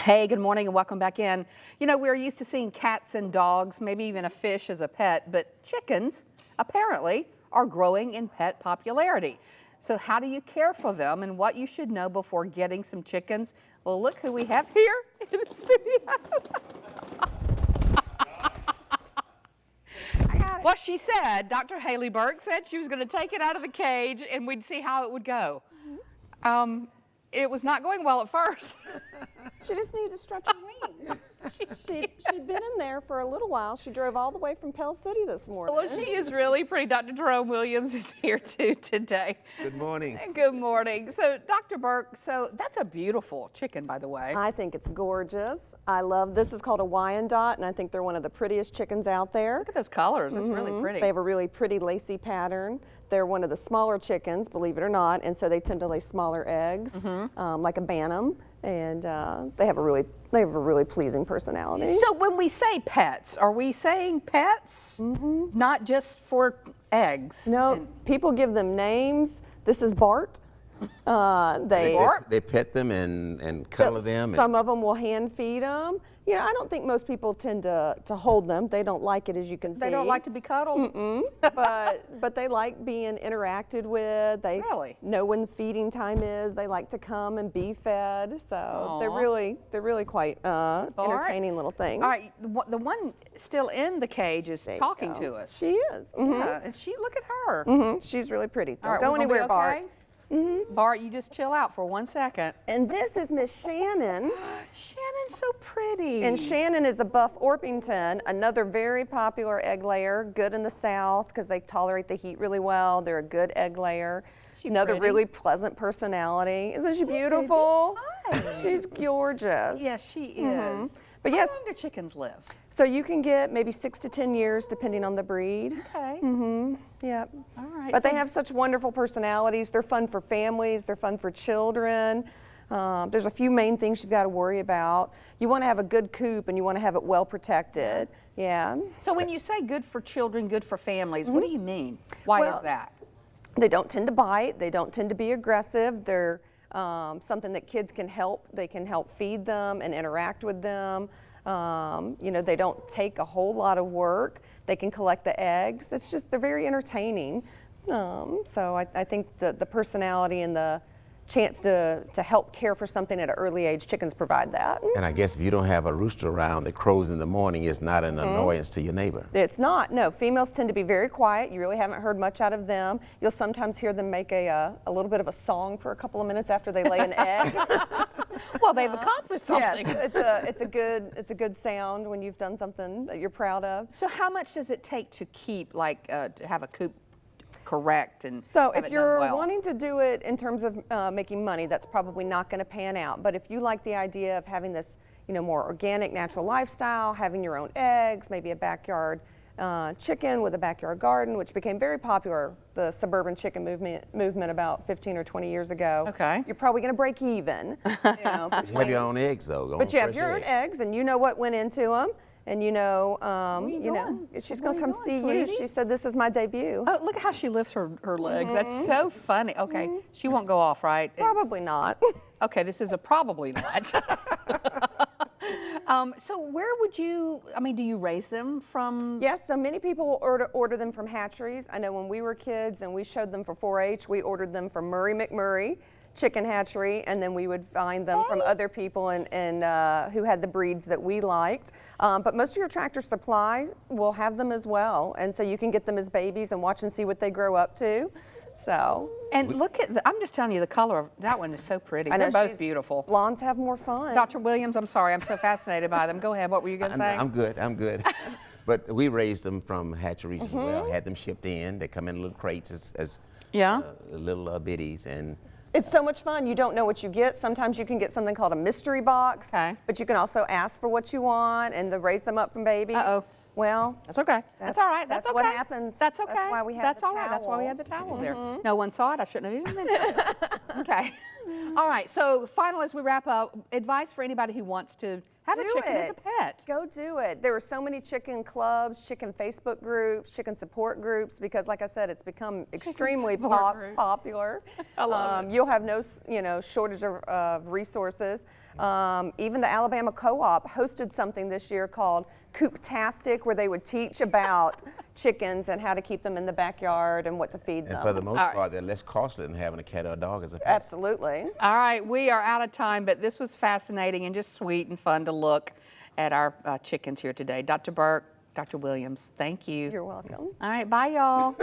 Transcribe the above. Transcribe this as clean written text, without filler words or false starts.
Hey, good morning and welcome back in. You know, we're used to seeing cats and dogs, maybe even a fish as a pet, but chickens apparently are growing in pet popularity. So how do you care for them and what you should know before getting some chickens? Well, look who we have here in the studio. Well, she said, Dr. Haley Burke said she was going to take it out of the cage and we'd see how it would go. It was not going well at first. She just needed to stretch her wings. She'd been in there for a little while. She drove all the way from Pell City this morning. Well, she is really pretty. Dr. Jerome Williams is here too today. Good morning. Good morning. So, Dr. Burke, so that's a beautiful chicken, by the way. I think it's gorgeous. I love, this is called a Wyandotte, and I think they're one of the prettiest chickens out there. Look at those colors. That's really pretty. They have a really pretty lacy pattern. They're one of the smaller chickens, believe it or not, and so they tend to lay smaller eggs, like a Bantam, and they have a really pleasing personality. So when we say pets, are we saying pets? Not just for eggs? No, people give them names. This is Bart. They pet them and cuddle them. Some of them will hand feed them. You know, I don't think most people tend to hold them. They don't like it, as you can see. They don't like to be cuddled? But they like being interacted with. They Really? know when feeding time is. They like to come and be fed. So they're really quite entertaining little things. All right, the one still in the cage is talking to us. She is. Yeah, and look at her. She's really pretty. Don't All right, go we're gonna be anywhere, Bart. okay? Bart, you just chill out for 1 second. And this is Miss Shannon. Shannon's so pretty. And Shannon is a Buff Orpington, another very popular egg layer, good in the South because they tolerate the heat really well. They're a good egg layer. Another really pleasant personality. Isn't she beautiful? Hi. She's gorgeous. Yes, she is. But yes, How long do chickens live? so you can get maybe 6 to 10 years depending on the breed. Okay. Yep. All right. But they have such wonderful personalities. They're fun for families. They're fun for children. There's a few main things you've got to worry about. You want to have a good coop and you want to have it well protected. Yeah. So when you say good for children, good for families, what do you mean? Why is that? They don't tend to bite. They don't tend to be aggressive. They're something that kids can help. They can help feed them and interact with them. You know, they don't take a whole lot of work. They can collect the eggs. It's just, they're very entertaining. So I think the personality and the chance to help care for something at an early age, chickens provide that. And I guess if you don't have a rooster around that crows in the morning, it's not an annoyance to your neighbor. It's not. No, females tend to be very quiet. You really haven't heard much out of them. You'll sometimes hear them make a little bit of a song for a couple of minutes after they lay an egg. Well, they've accomplished something. Yes, it's a good sound when you've done something that you're proud of. So how much does it take to keep, like, to have a coop correct and So have if it you're done well? wanting to do it in terms of making money, that's probably not going to pan out. But if you like the idea of having this, you know, more organic, natural lifestyle, having your own eggs, maybe a backyard chicken with a backyard garden, which became very popular, the suburban chicken movement about 15 or 20 years ago. Okay. You're probably going to break even. You know, But you have your own eggs, though. but you have your own eggs, and you know what went into them. And you know, she's going to come see you. She said, "This is my debut." Oh, look at how she lifts her legs. That's so funny. Okay, she won't go off, right? Probably not. Okay, this is a probably not. So where would you, I mean, do you raise them from? Yes, so many people order them from hatcheries. I know when we were kids and we showed them for 4-H, we ordered them from Murray McMurray Chicken Hatchery, and then we would find them from other people and who had the breeds that we liked. But most of your Tractor Supply will have them as well, and so you can get them as babies and watch and see what they grow up to. So. And look at, I'm just telling you, the color of that one is so pretty. They're both beautiful. Blondes have more fun. Dr. Williams, I'm sorry, I'm so fascinated by them. Go ahead, what were you going to say? I'm good. But we raised them from hatcheries as well, had them shipped in. They come in little crates as little biddies. And it's so much fun. You don't know what you get. Sometimes you can get something called a mystery box, but you can also ask for what you want and raise them up from babies. Uh-oh. Well, that's okay. That's all right. That's okay. what happens. That's okay. That's why we have That's the all right. towel. That's why we had the towel there. No one saw it. I shouldn't have even mentioned it. Okay. All right. So, finally, as we wrap up, advice for anybody who wants to have a chicken as a pet. Go do it. There are so many chicken clubs, chicken Facebook groups, chicken support groups, because, like I said, it's become extremely popular. I love it. You'll have no, shortage of resources. Even the Alabama Co-op hosted something this year called Cooptastic, where they would teach about chickens and how to keep them in the backyard and what to feed them. And for the most part, they're less costly than having a cat or a dog as a pet. Absolutely. All right, we are out of time, but this was fascinating and just sweet and fun to look at our chickens here today. Dr. Burke, Dr. Williams, thank you. You're welcome. All right, bye, y'all.